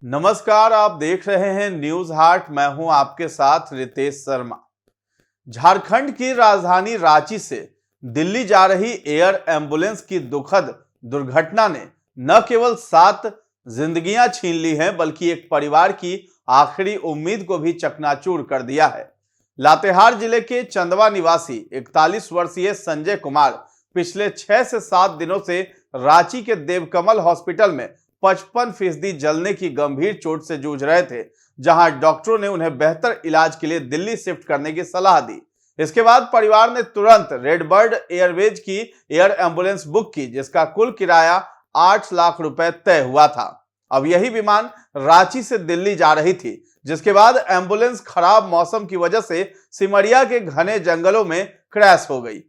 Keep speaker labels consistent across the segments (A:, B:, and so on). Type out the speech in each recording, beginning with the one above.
A: नमस्कार, आप देख रहे हैं न्यूज हार्ट। मैं हूं आपके साथ रितेश शर्मा। झारखंड की राजधानी रांची से दिल्ली जा रही एयर एम्बुलेंस की दुखद दुर्घटना ने न केवल 7 जिंदगियां छीन ली हैं, बल्कि एक परिवार की आखिरी उम्मीद को भी चकनाचूर कर दिया है। लातेहार जिले के चंदवा निवासी 41 वर्षीय संजय कुमार पिछले 6 से 7 दिनों से रांची के देवकमल हॉस्पिटल में 55% जलने की गंभीर चोट से जूझ रहे थे, जहां डॉक्टरों ने उन्हें बेहतर इलाज के लिए दिल्ली शिफ्ट करने की सलाह दी। इसके बाद परिवार ने तुरंत रेडबर्ड एयरवेज की एयर एम्बुलेंस बुक की, जिसका कुल किराया 8 लाख रुपए तय हुआ था। अब यही विमान रांची से दिल्ली जा रही थी, जिसके बाद एम्बुलेंस खराब मौसम की वजह से सिमरिया के घने जंगलों में क्रैश हो गई।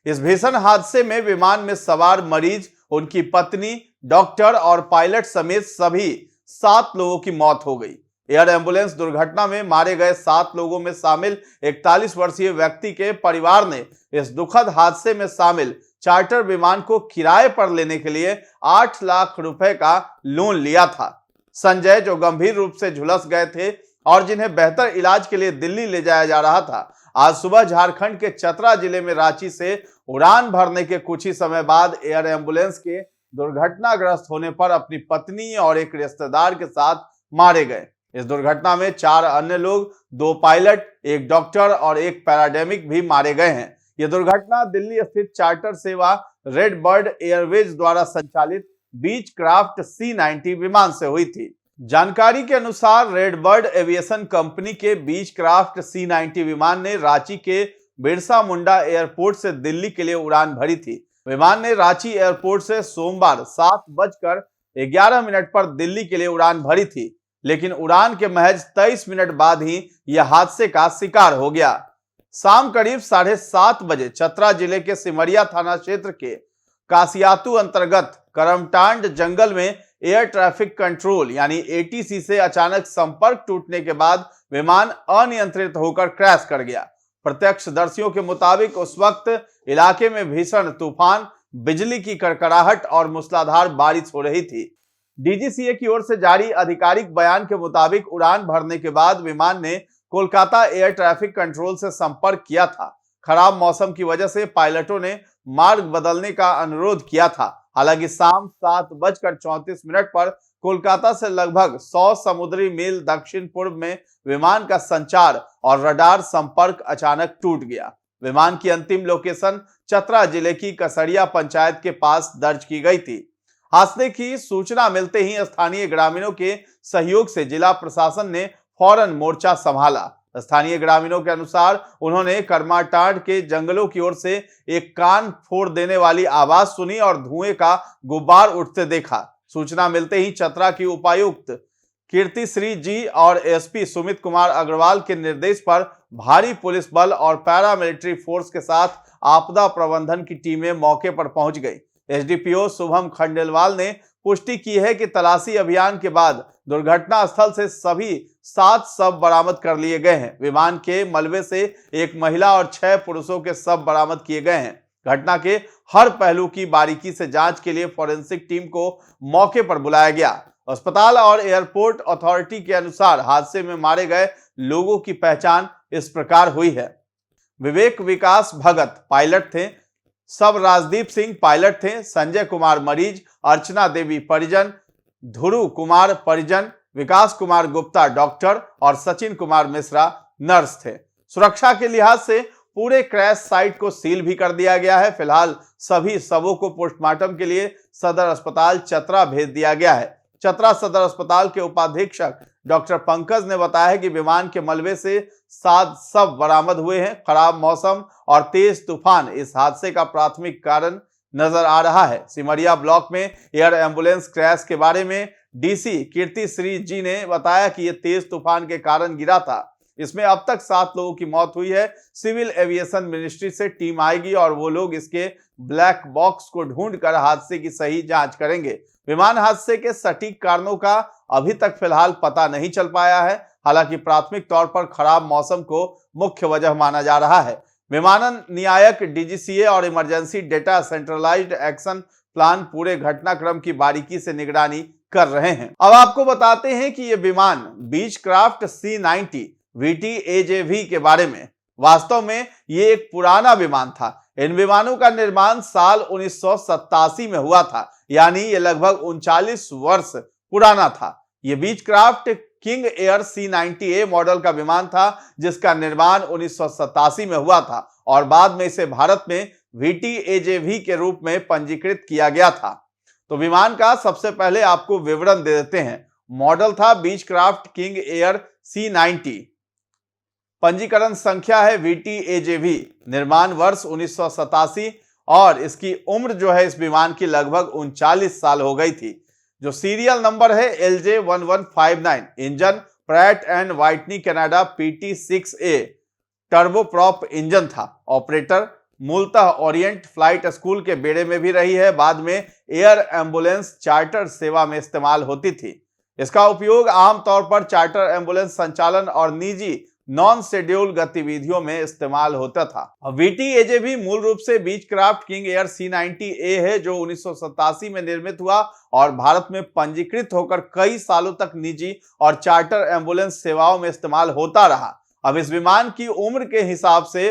A: इस भीषण हादसे में विमान में सवार मरीज, उनकी पत्नी, डॉक्टर और पायलट समेत सभी 7 लोगों की मौत हो गई। एयर एम्बुलेंस दुर्घटना में मारे गए 7 लोगों में शामिल 41 वर्षीय व्यक्ति के परिवार ने इस दुखद हादसे में शामिल चार्टर विमान को किराए पर लेने के लिए 8 लाख रुपए का लोन लिया था। संजय, जो गंभीर रूप से झुलस गए थे और जिन्हें बेहतर इलाज के लिए दिल्ली ले जाया जा रहा था, आज सुबह झारखंड के चतरा जिले में रांची से उड़ान भरने के कुछ ही समय बाद एयर एम्बुलेंस के दुर्घटनाग्रस्त होने पर अपनी पत्नी और एक रिश्तेदार के साथ मारे गए। इस दुर्घटना में 4 अन्य लोग, 2 पायलट, 1 डॉक्टर और 1 पैरामेडिक भी मारे गए हैं। यह दुर्घटना दिल्ली स्थित चार्टर सेवा रेडबर्ड एयरवेज द्वारा संचालित बीच क्राफ्ट C-90 विमान से हुई थी। जानकारी के अनुसार रेडबर्ड एविएशन कंपनी के बीच क्राफ्ट C-90 विमान ने रांची के बिरसा मुंडा एयरपोर्ट से दिल्ली के लिए उड़ान भरी थी। विमान ने रांची एयरपोर्ट से सोमवार 7:11 पर दिल्ली के लिए उड़ान भरी थी, लेकिन उड़ान के महज 23 मिनट बाद ही यह हादसे का शिकार हो गया। शाम करीब 7:30 बजे चतरा जिले के सिमरिया थाना क्षेत्र के कासियातू अंतर्गत करमटांड जंगल में एयर ट्रैफिक कंट्रोल यानी ATC से अचानक संपर्क टूटने के बाद विमान अनियंत्रित होकर क्रैश कर गया। प्रत्यक्षदर्शियों के मुताबिक उस वक्त इलाके में भीषण तूफान, बिजली की कड़कड़ाहट और मूसलाधार बारिश हो रही थी। DGCA की ओर से जारी आधिकारिक बयान के मुताबिक उड़ान भरने के बाद विमान ने कोलकाता एयर ट्रैफिक कंट्रोल से संपर्क किया था। खराब मौसम की वजह से पायलटों ने मार्ग बदलने का अनुरोध किया था। हालांकि शाम 7:34 पर कोलकाता से लगभग 100 समुद्री मील दक्षिण पूर्व में विमान का संचार और रडार संपर्क अचानक टूट गया। विमान की अंतिम लोकेशन चतरा जिले की कसड़िया पंचायत के पास दर्ज की गई थी। हादसे की सूचना मिलते ही स्थानीय ग्रामीणों के सहयोग से जिला प्रशासन ने फौरन मोर्चा संभाला। स्थानीय ग्रामीणों के अनुसार उन्होंने करमाटांड के जंगलों की ओर से एक कान फोड़ देने वाली आवाज सुनी और धुएं का गुब्बार उठते देखा। सूचना मिलते ही चतरा की उपायुक्त कीर्तिश्री जी और SP सुमित कुमार अग्रवाल के निर्देश पर भारी पुलिस बल और पैरामिलिट्री फोर्स के साथ आपदा प्रबंधन की टीमें मौके पर पहुंच गई। SDPO शुभम खंडेलवाल ने पुष्टि की है कि तलाशी अभियान के बाद दुर्घटना स्थल से सभी 7 शव बरामद कर लिए गए हैं। विमान के मलबे से एक महिला और 6 पुरुषों के शव बरामद किए गए हैं। घटना के हर पहलू की बारीकी से जांच के लिए फॉरेंसिक टीम को मौके पर बुलाया गया। अस्पताल और एयरपोर्ट अथॉरिटी के अनुसार हादसे में मारे गए लोगों की पहचान इस प्रकार हुई है। विवेक विकास भगत पायलट थे, सब राजदीप सिंह पायलट थे, संजय कुमार मरीज, अर्चना देवी परिजन, ध्रुव कुमार परिजन, विकास कुमार गुप्ता डॉक्टर और सचिन कुमार मिश्रा नर्स थे। सुरक्षा के लिहाज से पूरे क्रैश साइट को सील भी कर दिया गया है। फिलहाल सभी शवों को पोस्टमार्टम के लिए सदर अस्पताल चतरा भेज दिया गया है। चतरा सदर अस्पताल के उपाधीक्षक डॉक्टर पंकज ने बताया कि विमान के मलबे से 7 शव बरामद हुए हैं। खराब मौसम और तेज तूफान इस हादसे का प्राथमिक कारण नजर आ रहा है। सिमरिया ब्लॉक में एयर एम्बुलेंस क्रैश के बारे में DC कीर्तिश्री जी ने बताया कि यह तेज तूफान के कारण गिरा था। इसमें अब तक 7 लोगों की मौत हुई है। सिविल एविएशन मिनिस्ट्री से टीम आएगी और वो लोग इसके ब्लैक बॉक्स को ढूंढकर हादसे की सही जांच करेंगे। विमान हादसे के सटीक कारणों का अभी तक फिलहाल पता नहीं चल पाया है। हालांकि प्राथमिक तौर पर खराब मौसम को मुख्य वजह माना जा रहा है। विमानन नियामक DGCA और emergency data centralised action plan पूरे घटनाक्रम की बारीकी से निगरानी कर रहे हैं। अब आपको बताते हैं कि यह विमान बीचक्राफ्ट C-90 VTAJV के बारे में। वास्तव में ये एक पुराना विमान था। इन विमानों का निर्माण साल 1987 में हुआ था, यानी ये लगभग 39 वर्ष पुराना था। ये Beechcraft king air C-90A model का विमान था, जिसका निर्माण 1987 में हुआ था और बाद में इसे भारत में VTAJV के रूप में पंजीकृत किया गया था। तो विमान का सबसे पहले आपको विवरण दे देते हैं। मॉडल था बीचक्राफ्ट किंग एयर C-90, पंजीकरण संख्या है VTAJV, निर्माण वर्ष 1987 और इसकी उम्र जो है इस विमान की लगभग 39 साल हो गई थी। जो सीरियल नंबर है LJ1159, engine Pratt and Whitney Canada PT6A turboprop engine था। ऑपरेटर मूलतः ओरिएंट फ्लाइट स्कूल के बेड़े में भी रही है, बाद में एयर एम्बुलेंस चार्टर सेवा में इस्तेमाल होती थी। इसका उपयोग आमतौर पर चार्टर एम्बुलेंस संचालन और निजी नॉन शेड्यूल गतिविधियों में इस्तेमाल होता था। VTAJV मूल रूप से बीचक्राफ्ट किंग एयर C-90A है, जो 1987 में निर्मित हुआ और भारत में पंजीकृत होकर कई सालों तक निजी और चार्टर एम्बुलेंस सेवाओं में इस्तेमाल होता रहा। अब इस विमान की उम्र के हिसाब से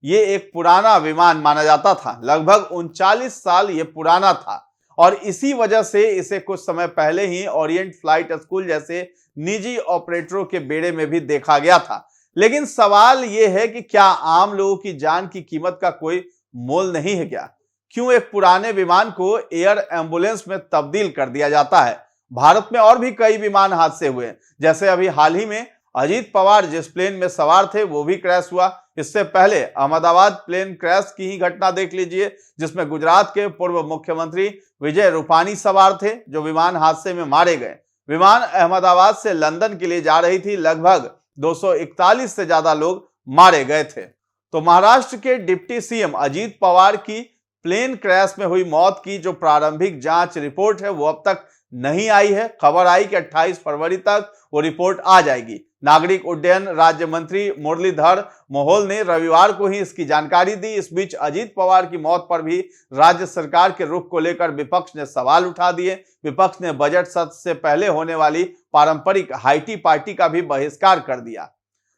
A: ये एक पुराना विमान माना जाता था। लगभग 39 साल ये पुराना था और इसी वजह से इसे कुछ समय पहले ही ओरिएंट फ्लाइट स्कूल जैसे निजी ऑपरेटरों के बेड़े में भी देखा गया था। लेकिन सवाल यह है कि क्या आम लोगों की जान की कीमत का कोई मोल नहीं है क्या? क्यों एक पुराने विमान को एयर एम्बुलेंस में तब्दील कर दिया जाता है? भारत में और भी कई विमान हादसे हुए, जैसे अभी हाल ही में अजीत पवार जिस प्लेन में सवार थे वो भी क्रैश हुआ। इससे पहले अहमदाबाद प्लेन क्रैश की ही घटना देख लीजिए, जिसमें गुजरात के पूर्व मुख्यमंत्री विजय रूपानी सवार थे, जो विमान हादसे में मारे गए। विमान अहमदाबाद से लंदन के लिए जा रही थी। लगभग 241 से ज्यादा लोग मारे गए थे। तो महाराष्ट्र के डिप्टी सीएम अजीत पवार की प्लेन क्रैश में हुई मौत की जो प्रारंभिक जांच रिपोर्ट है वो अब तक नहीं आई है। खबर आई कि 28 फरवरी तक वो रिपोर्ट आ जाएगी। नागरिक उड्डयन राज्य मंत्री मुरलीधर मोहोल ने रविवार को ही इसकी जानकारी दी। इस बीच अजीत पवार की मौत पर भी राज्य सरकार के रुख को लेकर विपक्ष ने सवाल उठा दिए। विपक्ष ने बजट सत्र से पहले होने वाली पारंपरिक हाईटी पार्टी का भी बहिष्कार कर दिया।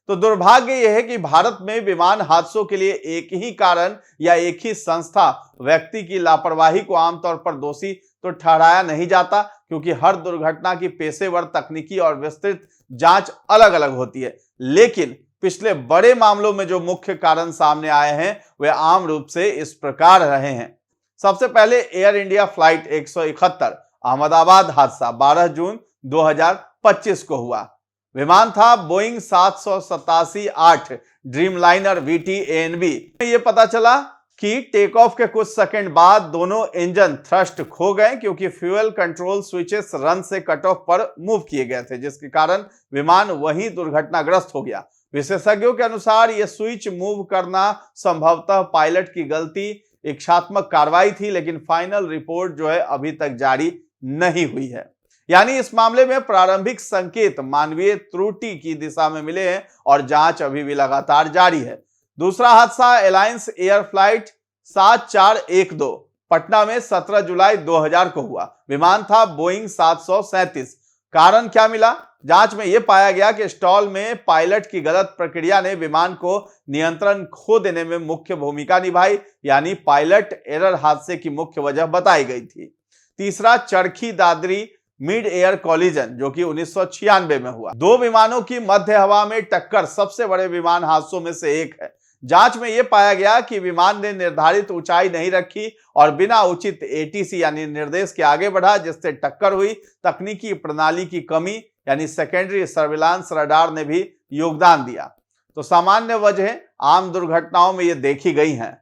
A: तो दुर्भाग्य यह है कि भारत में विमान हादसों के लिए एक ही कारण या एक ही संस्था व्यक्ति की लापरवाही को आमतौर पर दोषी तो ठहराया नहीं जाता, क्योंकि हर दुर्घटना की पेशेवर, तकनीकी और विस्तृत जांच अलग अलग होती है। लेकिन पिछले बड़े मामलों में जो मुख्य कारण सामने आए हैं वे आम रूप से इस प्रकार रहे हैं। सबसे पहले एयर इंडिया फ्लाइट 171 अहमदाबाद हादसा 12 जून 2025 को हुआ। विमान था बोइंग 787-8 ड्रीमलाइनर VTANB। ये पता चला कि टेक ऑफ के कुछ सेकंड बाद दोनों इंजन थ्रस्ट खो गए, क्योंकि फ्यूल कंट्रोल स्विचेस रन से कट ऑफ पर मूव किए गए थे, जिसके कारण विमान वहीं दुर्घटनाग्रस्त हो गया। विशेषज्ञों के अनुसार यह स्विच मूव करना संभवतः पायलट की गलती, इच्छात्मक कार्रवाई थी, लेकिन फाइनल रिपोर्ट जो है अभी तक जारी नहीं हुई है। यानी इस मामले में प्रारंभिक संकेत मानवीय त्रुटि की दिशा में मिले हैं और जांच अभी भी लगातार जारी है। दूसरा हादसा एलायंस एयर फ्लाइट 7412 पटना में 17 जुलाई 2000 को हुआ। विमान था बोइंग 737। कारण क्या मिला? जांच में यह पाया गया कि स्टॉल में पायलट की गलत प्रक्रिया ने विमान को नियंत्रण खो देने में मुख्य भूमिका निभाई, यानी पायलट एरर हादसे की मुख्य वजह बताई गई थी। तीसरा Charkhi Dadri mid air collision, जो कि 1996 में हुआ। दो विमानों की मध्य हवा में टक्कर सबसे बड़े विमान हादसों में से एक है। जांच में यह पाया गया कि विमान ने निर्धारित ऊंचाई नहीं रखी और बिना उचित ATC यानी निर्देश के आगे बढ़ा, जिससे टक्कर हुई। तकनीकी प्रणाली की कमी यानी सेकेंडरी सर्विलांस रडार ने भी योगदान दिया। तो सामान्य वजह आम दुर्घटनाओं में ये देखी गई हैं।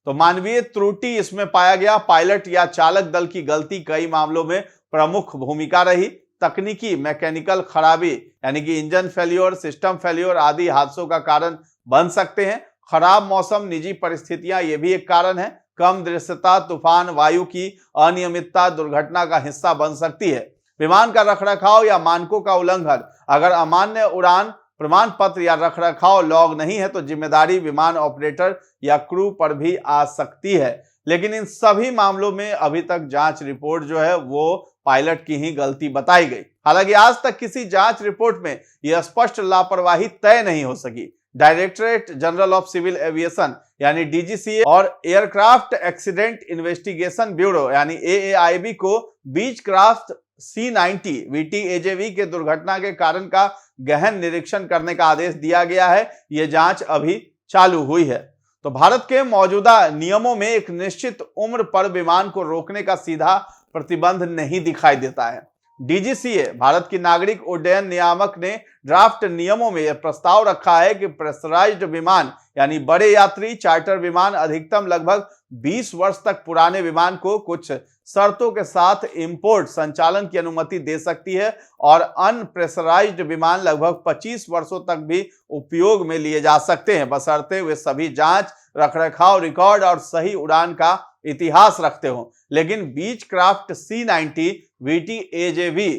A: तो मानवीय त्रुटि इसमें पाया गया। पायलट या चालक दल की गलती कई मामलों में प्रमुख भूमिका रही। तकनीकी मैकेनिकल खराबी यानी कि इंजन फेल्योर, सिस्टम फेल्योर आदि हादसों का कारण बन सकते हैं। खराब मौसम, निजी परिस्थितियां ये भी एक कारण है। कम दृश्यता, तूफान, वायु की अनियमितता दुर्घटना का हिस्सा बन सकती है। विमान का रखरखाव या मानकों का उल्लंघन, अगर अमान्य उड़ान प्रमाण पत्र या रखरखाव लॉग नहीं है तो जिम्मेदारी विमान ऑपरेटर या क्रू पर भी आ सकती है। लेकिन इन सभी मामलों में अभी तक जांच रिपोर्ट जो है वो पायलट की ही गलती बताई गई। हालांकि आज तक किसी जांच रिपोर्ट में यह स्पष्ट लापरवाही तय नहीं हो सकी। Directorate general of civil aviation यानी डीजीसीए और एयरक्राफ्ट एक्सीडेंट इन्वेस्टिगेशन ब्यूरो यानी एएआईबी को बीचक्राफ्ट C-90 VTAJV के दुर्घटना के कारण का गहन निरीक्षण करने का आदेश दिया गया है। यह जांच अभी चालू हुई है। तो भारत के मौजूदा नियमों में एक निश्चित उम्र पर विमान को रोकने का सीधा प्रतिबंध नहीं दिखाई देता है। डीजीसीए भारत की नागरिक उड्डयन नियामक ने ड्राफ्ट नियमों में यह प्रस्ताव रखा है कि प्रेशराइज्ड विमान यानी बड़े यात्री चार्टर विमान अधिकतम लगभग 20 वर्ष तक पुराने विमान को कुछ शर्तों के साथ इंपोर्ट संचालन की अनुमति दे सकती है और अनप्रेशराइज्ड विमान लगभग 25 वर्षों तक भी उपयोग में लिए जा सकते हैं, बशर्ते वे सभी जांच, रखरखाव, रिकॉर्ड और सही उड़ान का इतिहास रखते हो। लेकिन बीचक्राफ्ट C-90 VTAJV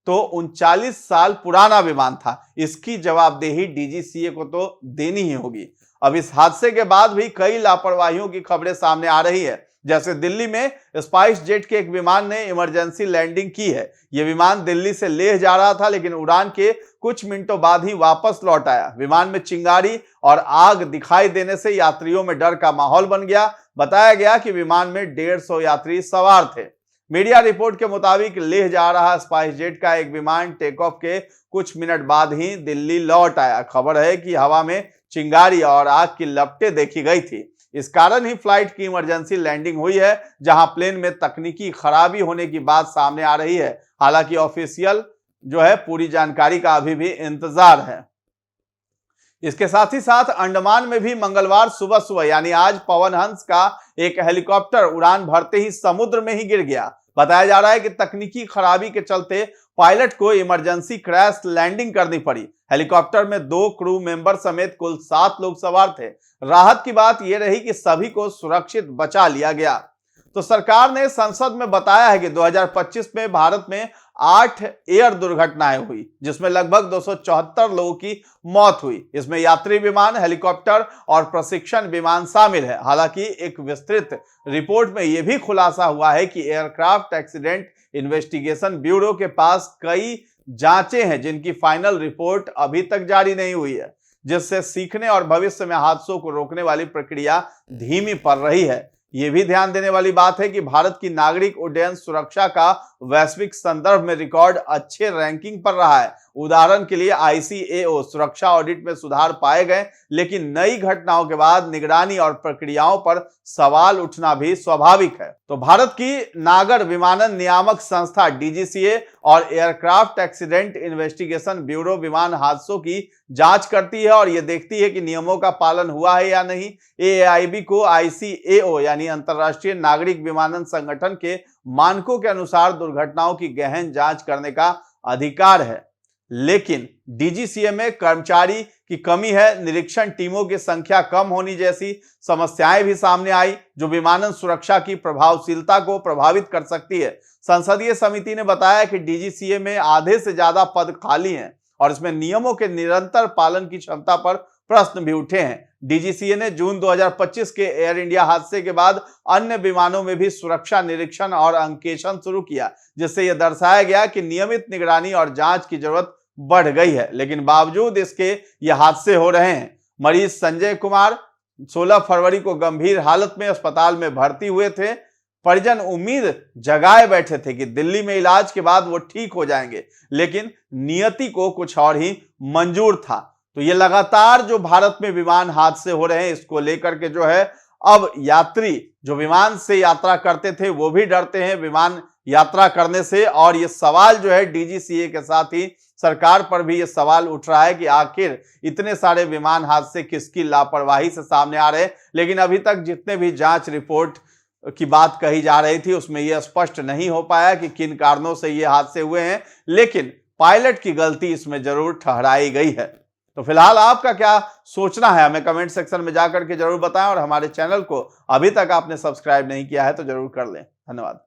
A: तो 39 साल पुराना विमान था। इसकी जवाबदेही डीजीसीए को तो देनी ही होगी। अब इस हादसे के बाद भी कई लापरवाहियों की खबरें सामने आ रही है। जैसे दिल्ली में स्पाइस जेट के एक विमान ने इमरजेंसी लैंडिंग की है। यह विमान दिल्ली से लेह जा रहा था, लेकिन उड़ान के कुछ मिनटों बाद ही वापस लौट आया। विमान में चिंगारी और आग दिखाई देने से यात्रियों में डर का माहौल बन गया। बताया गया कि विमान में 150 यात्री सवार थे। मीडिया रिपोर्ट के मुताबिक लेह जा रहा स्पाइस जेट का एक विमान टेक ऑफ के कुछ मिनट बाद ही दिल्ली लौट आया। खबर है कि हवा में चिंगारी और आग की लपटें देखी गई थी। इस कारण ही फ्लाइट की इमरजेंसी लैंडिंग हुई है, जहां प्लेन में तकनीकी खराबी होने की बात सामने आ रही है। हालांकि ऑफिशियल जो है पूरी जानकारी का अभी भी इंतजार है। इसके साथ ही साथ अंडमान में भी मंगलवार सुबह सुबह यानी आज पवन हंस का एक हेलीकॉप्टर उड़ान भरते ही समुद्र में ही गिर गया। बताया जा रहा है कि तकनीकी खराबी के चलते पायलट को इमरजेंसी क्रैश लैंडिंग करनी पड़ी। हेलीकॉप्टर में 2 क्रू मेंबर समेत कुल 7 लोग सवार थे। राहत की बात यह रही कि सभी को सुरक्षित बचा लिया गया। तो सरकार ने संसद में बताया है कि 2025 में भारत में 8 एयर दुर्घटनाएं हुई, जिसमें लगभग 274 लोगों की मौत हुई। इसमें यात्री विमान, हेलीकॉप्टर और प्रशिक्षण विमान शामिल है। हालांकि एक विस्तृत रिपोर्ट में यह भी खुलासा हुआ है कि एयरक्राफ्ट एक्सीडेंट इन्वेस्टिगेशन ब्यूरो के पास कई जांचें हैं जिनकी फाइनल रिपोर्ट अभी तक जारी नहीं हुई है, जिससे सीखने और भविष्य में हादसों को रोकने वाली प्रक्रिया धीमी पड़ रही है। यह भी ध्यान देने वाली बात है कि भारत की नागरिक उड्डयन सुरक्षा का वैश्विक संदर्भ में रिकॉर्ड अच्छे रैंकिंग पर रहा है। उदाहरण के लिए ICAO सुरक्षा ऑडिट में सुधार पाए गए, लेकिन नई घटनाओं के बाद निगरानी और प्रक्रियाओं पर सवाल उठना भी स्वाभाविक है। तो भारत की नागर विमानन नियामक संस्था डीजीसीए और एयरक्राफ्ट एक्सीडेंट इन्वेस्टिगेशन ब्यूरो विमान हादसों की जांच करती है और यह देखती है कि नियमों का पालन हुआ है या नहीं। एआईबी को ICAO यानी अंतर्राष्ट्रीय नागरिक विमानन संगठन के मानकों के अनुसार दुर्घटनाओं की गहन जांच करने का अधिकार है, लेकिन डीजीसीए में कर्मचारी की कमी है, निरीक्षण टीमों की संख्या कम होनी जैसी समस्याएं भी सामने आई, जो विमानन सुरक्षा की प्रभावशीलता को प्रभावित कर सकती है। संसदीय समिति ने बताया कि डीजीसीए में आधे से ज्यादा पद खाली हैं और इसमें नियमों के निरंतर पालन की क्षमता पर प्रश्न भी उठे हैं। डीजीसीए ने जून 2025 के एयर इंडिया हादसे के बाद अन्य विमानों में भी सुरक्षा निरीक्षण और अंकेक्षण शुरू किया, जिससे यह दर्शाया गया कि नियमित निगरानी और जांच की जरूरत बढ़ गई है। लेकिन बावजूद इसके ये हादसे हो रहे हैं। मरीज संजय कुमार 16 फरवरी को गंभीर हालत में अस्पताल में भर्ती हुए थे। परिजन उम्मीद जगाए बैठे थे कि दिल्ली में इलाज के बाद वो ठीक हो जाएंगे, लेकिन नियति को कुछ और ही मंजूर था। तो ये लगातार जो भारत में विमान हादसे हो रहे हैं, इसको लेकर के जो है अब यात्री जो विमान से यात्रा करते थे वो भी डरते हैं विमान यात्रा करने से। और ये सवाल जो है डीजीसीए के साथ ही सरकार पर भी ये सवाल उठ रहा है कि आखिर इतने सारे विमान हादसे किसकी लापरवाही से सामने आ रहे हैं। लेकिन अभी तक जितने भी जांच रिपोर्ट की बात कही जा रही थी उसमें यह स्पष्ट नहीं हो पाया कि किन कारणों से ये हादसे हुए हैं, लेकिन पायलट की गलती इसमें जरूर ठहराई गई है। तो फिलहाल आपका क्या सोचना है हमें कमेंट सेक्शन में जाकर के जरूर बताएं और हमारे चैनल को अभी तक आपने सब्सक्राइब नहीं किया है तो जरूर कर लें। धन्यवाद।